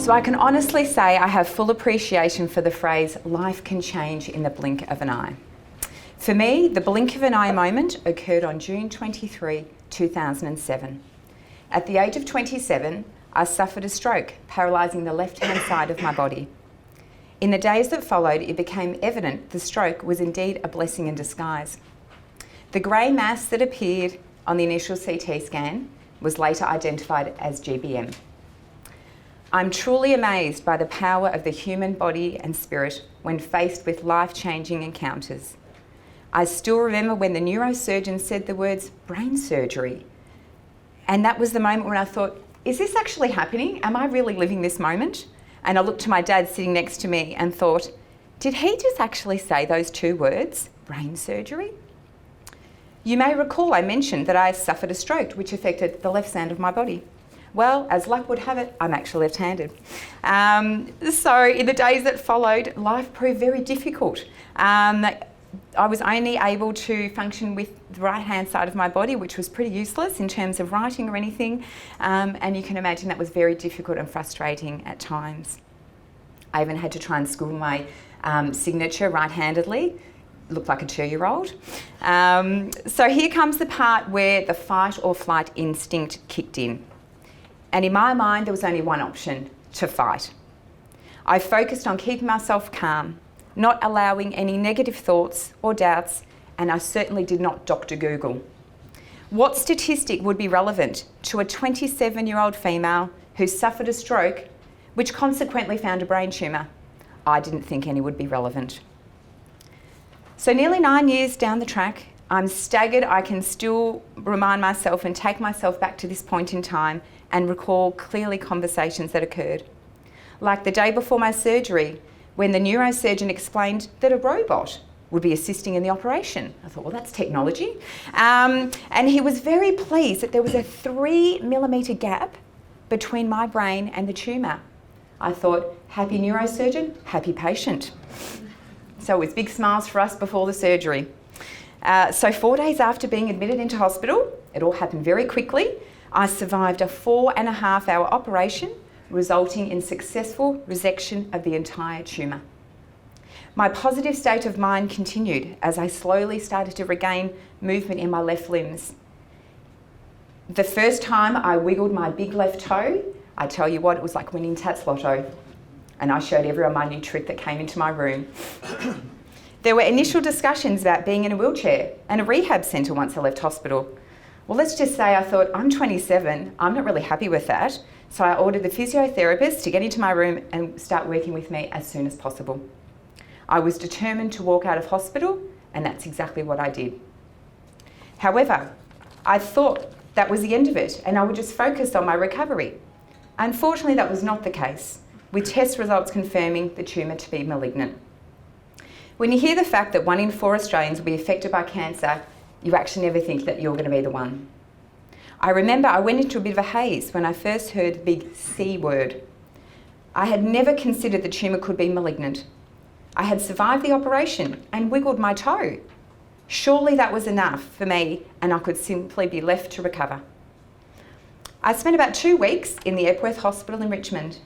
So I can honestly say I have full appreciation for the phrase, life can change in the blink of an eye. For me, the blink of an eye moment occurred on June 23, 2007. At the age of 27, I suffered a stroke, paralysing the left-hand side of my body. In the days that followed, it became evident the stroke was indeed a blessing in disguise. The grey mass that appeared on the initial CT scan was later identified as GBM. I'm truly amazed by the power of the human body and spirit when faced with life-changing encounters. I still remember when the neurosurgeon said the words brain surgery. And that was the moment when I thought, is this actually happening? Am I really living this moment? And I looked to my dad sitting next to me and thought, did he just actually say those two words, brain surgery? You may recall I mentioned that I suffered a stroke which affected the left side of my body. Well, as luck would have it, I'm actually left-handed. So in the days that followed, life proved very difficult. I was only able to function with the right-hand side of my body, which was pretty useless in terms of writing or anything. And you can imagine that was very difficult and frustrating at times. I even had to try and school my signature right-handedly. Looked like a 2-year-old. So here comes the part where the fight or flight instinct kicked in. And in my mind, there was only one option: to fight. I focused on keeping myself calm, not allowing any negative thoughts or doubts, and I certainly did not Dr. Google. What statistic would be relevant to a 27-year-old female who suffered a stroke, which consequently found a brain tumour? I didn't think any would be relevant. So nearly 9 years down the track, I'm staggered. I can still remind myself and take myself back to this point in time and recall clearly conversations that occurred. Like the day before my surgery, when the neurosurgeon explained that a robot would be assisting in the operation. I thought, well, that's technology. And he was very pleased that there was a 3mm gap between my brain and the tumour. I thought, happy neurosurgeon, happy patient. So it was big smiles for us before the surgery. So 4 days after being admitted into hospital, it all happened very quickly. I survived a 4.5-hour operation, resulting in successful resection of the entire tumour. My positive state of mind continued as I slowly started to regain movement in my left limbs. The first time I wiggled my big left toe, I tell you what, it was like winning Tats Lotto. And I showed everyone my new trick that came into my room. There were initial discussions about being in a wheelchair and a rehab centre once I left hospital. Well, let's just say I thought, I'm 27, I'm not really happy with that. So I ordered the physiotherapist to get into my room and start working with me as soon as possible. I was determined to walk out of hospital, and that's exactly what I did. However, I thought that was the end of it and I would just focus on my recovery. Unfortunately, that was not the case, with test results confirming the tumour to be malignant. When you hear the fact that 1 in 4 Australians will be affected by cancer, you actually never think that you're going to be the one. I remember I went into a bit of a haze when I first heard the big C word. I had never considered the tumour could be malignant. I had survived the operation and wiggled my toe. Surely that was enough for me and I could simply be left to recover. I spent about 2 weeks in the Epworth Hospital in Richmond,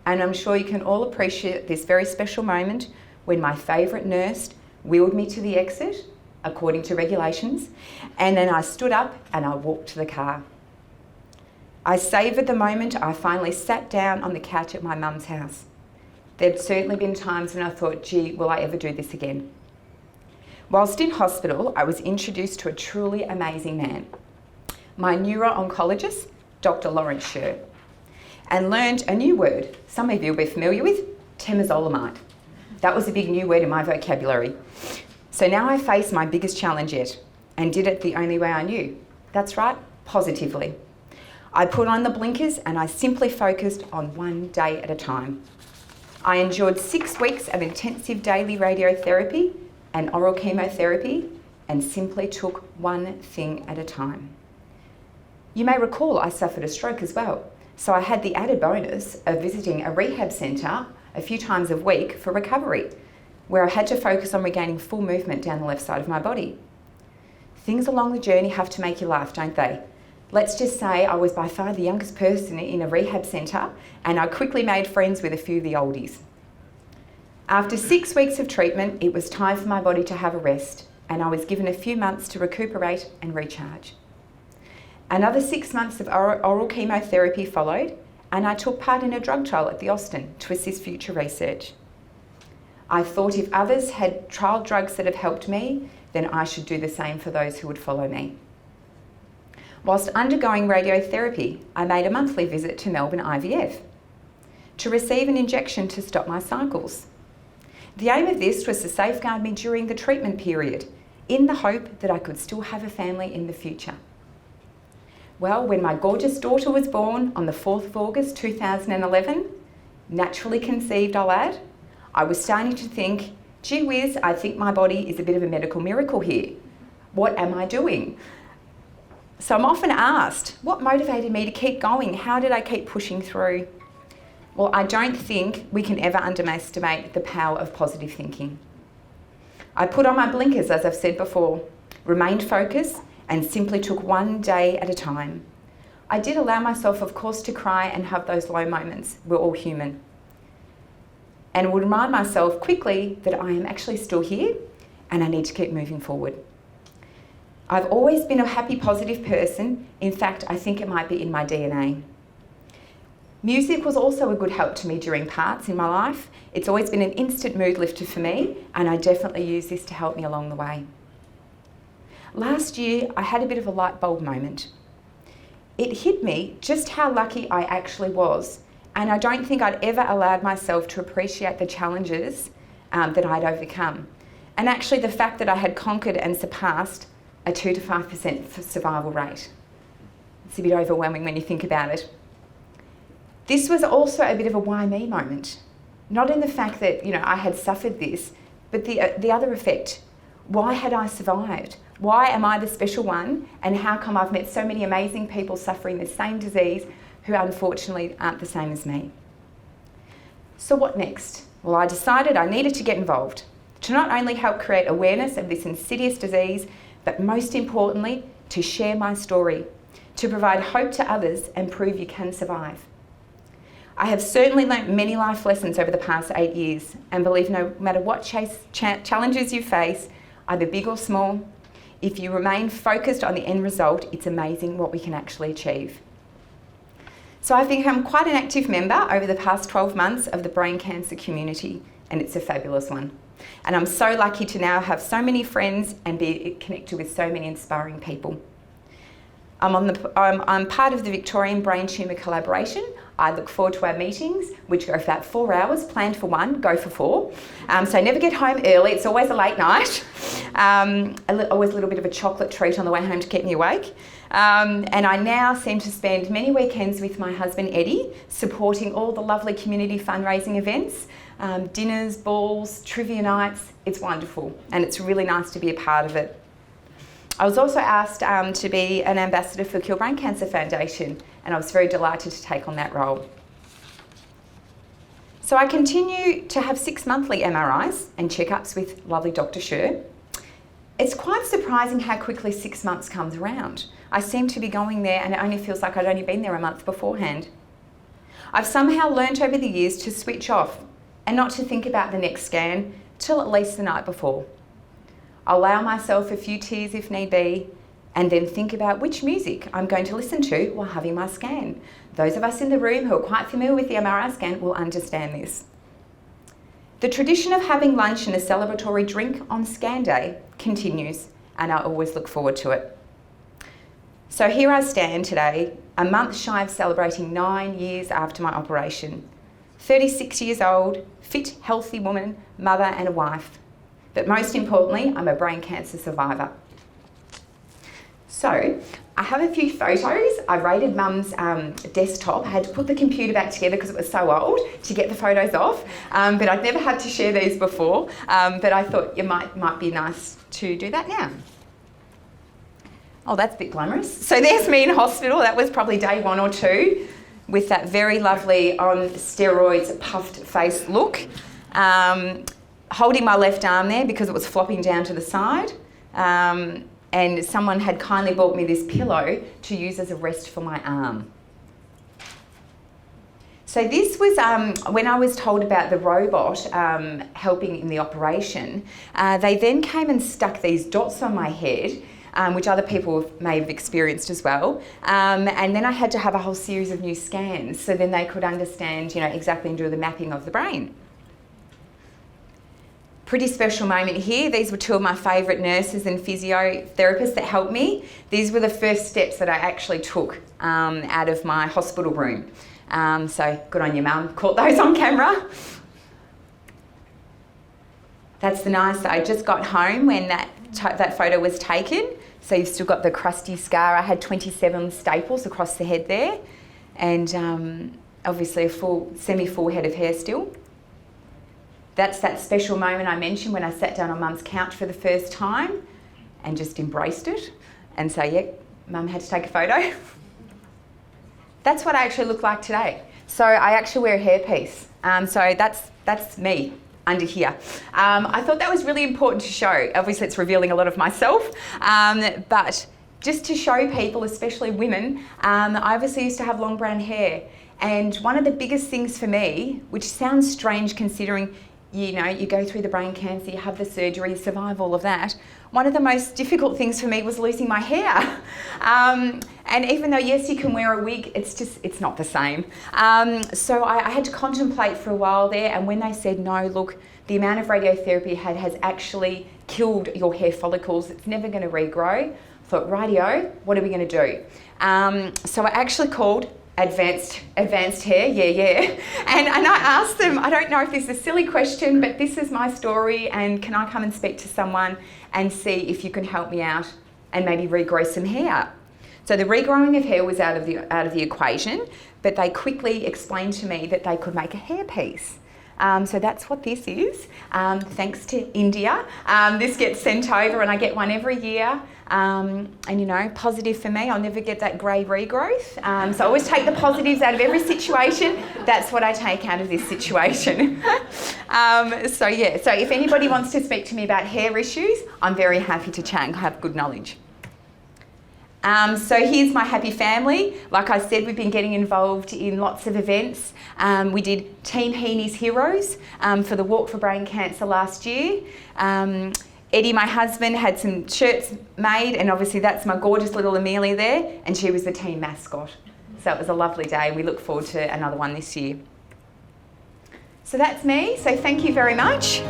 and I'm sure you can all appreciate this very special moment when my favourite nurse wheeled me to the exit, according to regulations, and then I stood up and I walked to the car. I savoured the moment I finally sat down on the couch at my mum's house. There'd certainly been times when I thought, gee, will I ever do this again? Whilst in hospital, I was introduced to a truly amazing man, my neuro-oncologist, Dr. Lawrence Scher, and learned a new word some of you will be familiar with, temozolomide. That was a big new word in my vocabulary. So now I face my biggest challenge yet, and did it the only way I knew. That's right, positively. I put on the blinkers and I simply focused on one day at a time. I endured 6 weeks of intensive daily radiotherapy and oral chemotherapy and simply took one thing at a time. You may recall I suffered a stroke as well, so I had the added bonus of visiting a rehab centre a few times a week for recovery, where I had to focus on regaining full movement down the left side of my body. Things along the journey have to make you laugh, don't they? Let's just say I was by far the youngest person in a rehab centre, and I quickly made friends with a few of the oldies. After 6 weeks of treatment, it was time for my body to have a rest, and I was given a few months to recuperate and recharge. Another 6 months of oral chemotherapy followed, and I took part in a drug trial at the Austin to assist future research. I thought if others had trialled drugs that have helped me, then I should do the same for those who would follow me. Whilst undergoing radiotherapy, I made a monthly visit to Melbourne IVF to receive an injection to stop my cycles. The aim of this was to safeguard me during the treatment period, in the hope that I could still have a family in the future. Well, when my gorgeous daughter was born on the 4th of August 2011, naturally conceived, I'll add, I was starting to think, gee whiz, I think my body is a bit of a medical miracle here. What am I doing? So I'm often asked, what motivated me to keep going? How did I keep pushing through? Well, I don't think we can ever underestimate the power of positive thinking. I put on my blinkers, as I've said before, remained focused, and simply took one day at a time. I did allow myself, of course, to cry and have those low moments. We're all human. And would remind myself quickly that I am actually still here and I need to keep moving forward. I've always been a happy, positive person. In fact, I think it might be in my DNA. Music was also a good help to me during parts in my life. It's always been an instant mood lifter for me, and I definitely use this to help me along the way. Last year, I had a bit of a light bulb moment. It hit me just how lucky I actually was, and I don't think I'd ever allowed myself to appreciate the challenges that I'd overcome. And actually the fact that I had conquered and surpassed a 2 to 5% survival rate. It's a bit overwhelming when you think about it. This was also a bit of a why me moment. Not in the fact that, I had suffered this, but the other effect. Why had I survived? Why am I the special one? And how come I've met so many amazing people suffering the same disease who unfortunately aren't the same as me? So what next? Well, I decided I needed to get involved to not only help create awareness of this insidious disease, but most importantly, to share my story, to provide hope to others and prove you can survive. I have certainly learnt many life lessons over the past 8 years and believe no matter what challenges you face, either big or small, if you remain focused on the end result, it's amazing what we can actually achieve. So I've become quite an active member over the past 12 months of the brain cancer community, and it's a fabulous one. And I'm so lucky to now have so many friends and be connected with so many inspiring people. I'm part of the Victorian Brain Tumour Collaboration. I look forward to our meetings, which go for about 4 hours, planned for 1, go for 4. So never get home early, it's always a late night. Always a little bit of a chocolate treat on the way home to keep me awake. And I now seem to spend many weekends with my husband Eddie, supporting all the lovely community fundraising events, dinners, balls, trivia nights. It's wonderful, and it's really nice to be a part of it. I was also asked to be an ambassador for Cure Brain Cancer Foundation, and I was very delighted to take on that role. So I continue to have 6 monthly MRIs and checkups with lovely Dr. Sher. It's quite surprising how quickly 6 months comes around. I seem to be going there and it only feels like I'd only been there a month beforehand. I've somehow learnt over the years to switch off and not to think about the next scan till at least the night before. I'll allow myself a few tears if need be, and then think about which music I'm going to listen to while having my scan. Those of us in the room who are quite familiar with the MRI scan will understand this. The tradition of having lunch and a celebratory drink on scan day continues, and I always look forward to it. So here I stand today, a month shy of celebrating 9 years after my operation. 36 years old, fit, healthy woman, mother and a wife. But most importantly, I'm a brain cancer survivor. So I have a few photos. I raided Mum's desktop. I had to put the computer back together because it was so old to get the photos off. But I'd never had to share these before. But I thought it might be nice to do that now. Oh, that's a bit glamorous. So there's me in hospital. That was probably day 1 or 2 with that very lovely on steroids puffed face look. Holding my left arm there because it was flopping down to the side. And and someone had kindly bought me this pillow to use as a rest for my arm. So this was when I was told about the robot helping in the operation. They then came and stuck these dots on my head, which other people may have experienced as well. And then I had to have a whole series of new scans, so then they could understand, exactly and do the mapping of the brain. Pretty special moment here. These were two of my favourite nurses and physiotherapists that helped me. These were the first steps that I actually took out of my hospital room. So good on you, Mum. Caught those on camera. That's the nice. I just got home when that photo was taken. So you've still got the crusty scar. I had 27 staples across the head there, and obviously a semi-full head of hair still. That's that special moment I mentioned when I sat down on Mum's couch for the first time and just embraced it. And so, yeah, Mum had to take a photo. That's what I actually look like today. So I actually wear a hairpiece. So that's me under here. I thought that was really important to show. Obviously it's revealing a lot of myself, but just to show people, especially women, I obviously used to have long brown hair. And one of the biggest things for me, which sounds strange considering you go through the brain cancer, you have the surgery, you survive all of that. One of the most difficult things for me was losing my hair. And even though, yes, you can wear a wig, it's not the same. So I had to contemplate for a while there, and when they said, no, look, the amount of radiotherapy has actually killed your hair follicles, it's never going to regrow, I thought, rightio, what are we going to do? So I actually called advanced hair, yeah. And I asked them, I don't know if this is a silly question, but this is my story, and can I come and speak to someone and see if you can help me out and maybe regrow some hair? So the regrowing of hair was out of the equation, but they quickly explained to me that they could make a hairpiece. So that's what this is. Thanks to India. This gets sent over, and I get one every year. And positive for me, I'll never get that grey regrowth. So I always take the positives out of every situation. That's what I take out of this situation. So if anybody wants to speak to me about hair issues, I'm very happy to chat and have good knowledge. So here's my happy family. Like I said, we've been getting involved in lots of events. We did Team Heaney's Heroes for the Walk for Brain Cancer last year. Eddie, my husband, had some shirts made, and obviously that's my gorgeous little Amelia there, and she was the team mascot. So it was a lovely day, and we look forward to another one this year. So that's me. So thank you very much.